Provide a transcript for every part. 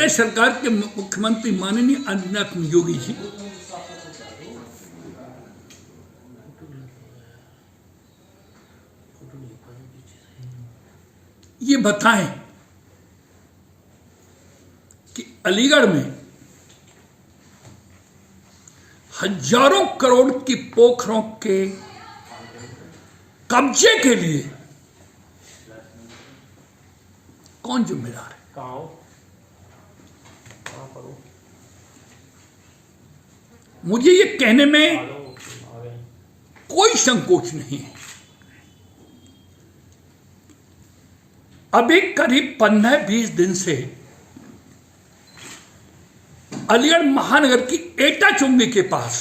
प्रदेश सरकार के मुख्यमंत्री माननीय आदित्यनाथ योगी जी ये बताएं कि अलीगढ़ में हजारों करोड़ की पोखरों के कब्जे के लिए कौन जिम्मेदार है? मुझे ये कहने में कोई संकोच नहीं है। अभी करीब 15-20 दिन से अलीगढ़ महानगर की एटा चुंगी के पास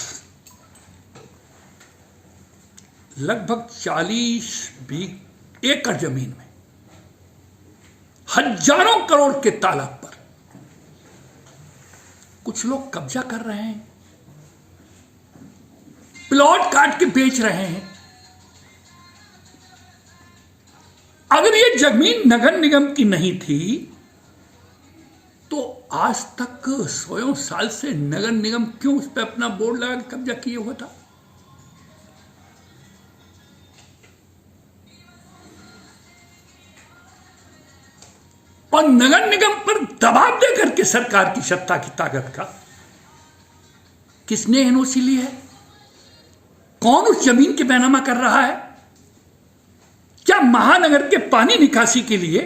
लगभग 40-20 एकड़ जमीन में हजारों करोड़ के तालाब पर कुछ लोग कब्जा कर रहे हैं, प्लॉट काट के बेच रहे हैं। अगर ये जमीन नगर निगम की नहीं थी तो आज तक 100 साल से नगर निगम क्यों उस पर अपना बोर्ड लगा के कब्जा किए हुआ था? और नगर निगम पर दबाव देकर के सरकार की सत्ता की ताकत का किसने एनओसी ली है? कौन उस जमीन के बैनामा कर रहा है? क्या महानगर के पानी निकासी के लिए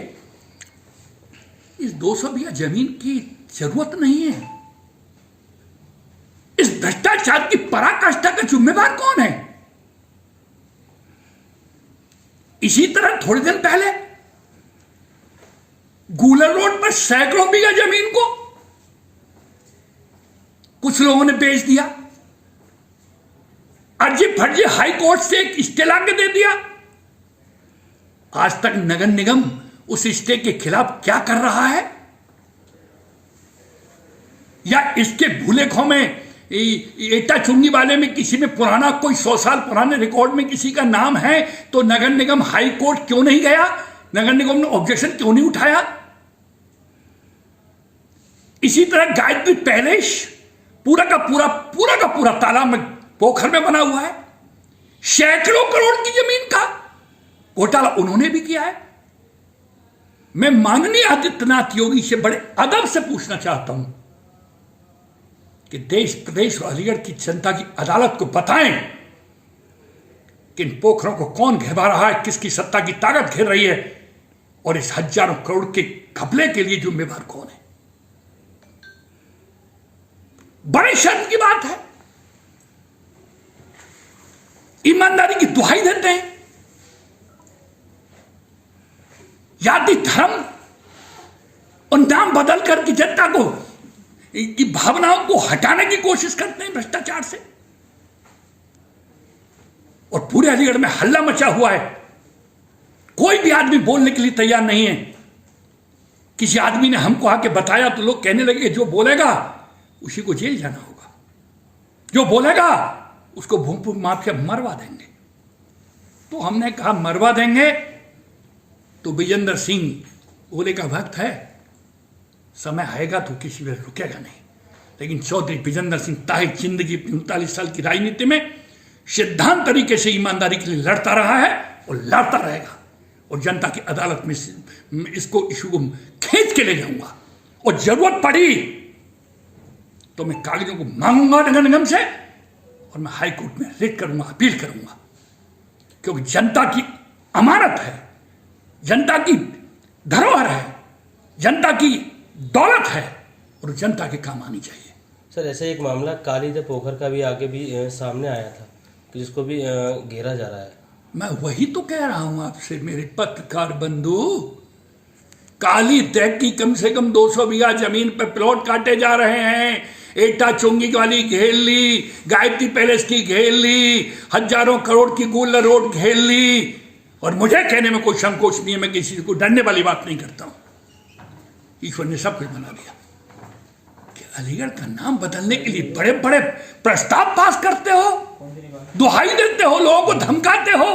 इस 200 बीघा जमीन की जरूरत नहीं है? इस भ्रष्टाचार की पराकाष्ठा का जिम्मेदार कौन है? इसी तरह थोड़े दिन पहले गूलर रोड पर सैकड़ों बीघा जमीन को कुछ लोगों ने बेच दिया, अर्जी फर्जी हाई कोर्ट से एक स्टे लाके दे दिया। आज तक नगर निगम उस स्टे के खिलाफ क्या कर रहा है? या इसके भूले खो में एटा चुंगी वाले में किसी में पुराना कोई 100 साल पुराने रिकॉर्ड में किसी का नाम है तो नगर निगम हाई कोर्ट क्यों नहीं गया? नगर निगम ने ऑब्जेक्शन क्यों नहीं उठाया? इसी तरह गायत्री पैलेस पूरा का पूरा तालाब में पोखर में बना हुआ है। सैकड़ों करोड़ की जमीन का घोटाला उन्होंने भी किया है। मैं माननीय आदित्यनाथ योगी से बड़े अदब से पूछना चाहता हूं कि देश प्रदेश और अलीगढ़ की जनता की अदालत को बताएं कि इन पोखरों को कौन घेरा रहा है, किसकी सत्ता की ताकत घेर रही है और इस हजारों करोड़ के घपले के लिए जिम्मेदार कौन है? बड़े शर्म की बात है। ईमानदारी की दुहाई देते हैं, जाति धर्म और नाम बदल करके जनता को की भावनाओं को हटाने की कोशिश करते हैं भ्रष्टाचार से। और पूरे अलीगढ़ में हल्ला मचा हुआ है, कोई भी आदमी बोलने के लिए तैयार नहीं है। किसी आदमी ने हमको आके बताया तो लोग कहने लगे जो बोलेगा उसी को जेल जाना होगा, जो बोलेगा उसको भूमि माफिया मरवा देंगे। तो हमने कहा मरवा देंगे तो विजेंद्र सिंह बोले का वक्त है, समय आएगा तो किसी भी रुकेगा नहीं। लेकिन चौधरी विजेंद्र सिंह ताई जिंदगी 39 साल की राजनीति में सिद्धांत तरीके से ईमानदारी के लिए लड़ता रहा है और लड़ता रहेगा। और जनता की अदालत में इसको इशू को खींच के ले जाऊंगा और जरूरत पड़ी तो मैं कागजों को मांगूंगा नगर निगम से और मैं हाई कोर्ट में रिट करूंगा, अपील करूंगा। क्योंकि जनता की अमानत है, जनता की धरोहर है, जनता की दौलत है और जनता के काम आनी चाहिए। सर ऐसे एक मामला कालीदह पोखर का भी आगे भी सामने आया था कि जिसको भी घेरा जा रहा है। मैं वही तो कह रहा हूं आपसे मेरे पत्रकार बंधु, कालीदह की कम से कम 200 बीघा जमीन पर प्लॉट काटे जा रहे हैं। एटा चुंगी वाली घेर ली, गायत्री पैलेस की घेर ली, हजारों करोड़ की गूलर रोड घेर ली। और मुझे कहने में कोई संकोच नहीं है, मैं किसी को डरने वाली बात नहीं करता हूं। ईश्वर ने सब कुछ बना दिया कि अलीगढ़ का नाम बदलने के लिए बड़े बड़े प्रस्ताव पास करते हो, दुहाई देते हो, लोगों को धमकाते हो,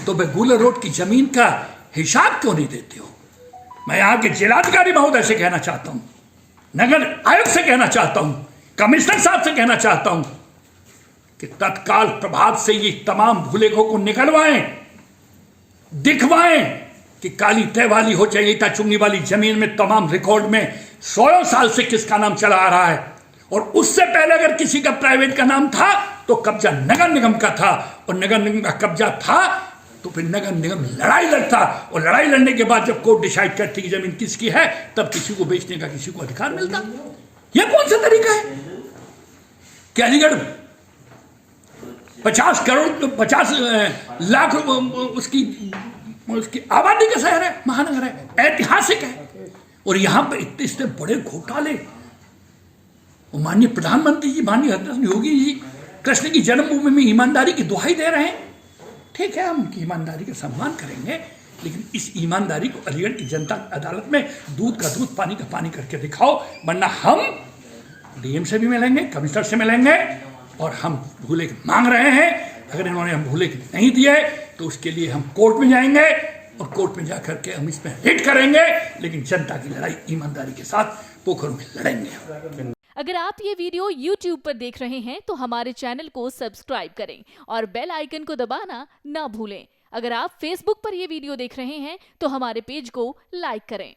तो वे गूलर रोड की जमीन का हिसाब क्यों नहीं देते हो? मैं यहां के जिलाधिकारी महोदय से कहना चाहता हूं, नगर आयुक्त से कहना चाहता हूं, कमिश्नर साहब से कहना चाहता हूं कि तत्काल प्रभाव से ये तमाम भूलेखों को निकलवाएं, दिखवाएं कि काली तय वाली हो चाहिए था चुंगी वाली जमीन में तमाम रिकॉर्ड में 100 साल से किसका नाम चला आ रहा है, और उससे पहले अगर किसी का प्राइवेट का नाम था तो कब्जा नगर निगम का था, और नगर निगम का कब्जा था तो फिर नगर निगम लड़ाई लड़ता, और लड़ाई लड़ने के बाद जब कोर्ट डिसाइड करती कि जमीन किसकी है तब किसी को बेचने का किसी को अधिकार मिलता। यह कौन सा तरीका है कि अलीगढ़ 50 लाख उसकी आबादी का शहर है, महानगर है, ऐतिहासिक है, और यहां पर इतने बड़े घोटाले। माननीय प्रधानमंत्री जी, माननीय योगी जी कृष्ण की जन्मभूमि में ईमानदारी की दुहाई दे रहे हैं। ठीक है, हम उनकी ईमानदारी का सम्मान करेंगे, लेकिन इस ईमानदारी को अलीगढ़ की जनता अदालत में दूध का दूध पानी का पानी करके दिखाओ, वरना हम डीएम से भी मिलेंगे, कमिश्नर से मिलेंगे, और हम भूले मांग रहे हैं। अगर इन्होंने हम भूले नहीं दिए तो उसके लिए हम कोर्ट में जाएंगे, और कोर्ट में जाकर के हम इसमें हिट करेंगे, लेकिन जनता की लड़ाई ईमानदारी के साथ पोखरों में लड़ेंगे। अगर आप ये वीडियो YouTube पर देख रहे हैं तो हमारे चैनल को सब्सक्राइब करें और बेल आइकन को दबाना ना भूलें। अगर आप Facebook पर ये वीडियो देख रहे हैं तो हमारे पेज को लाइक करें।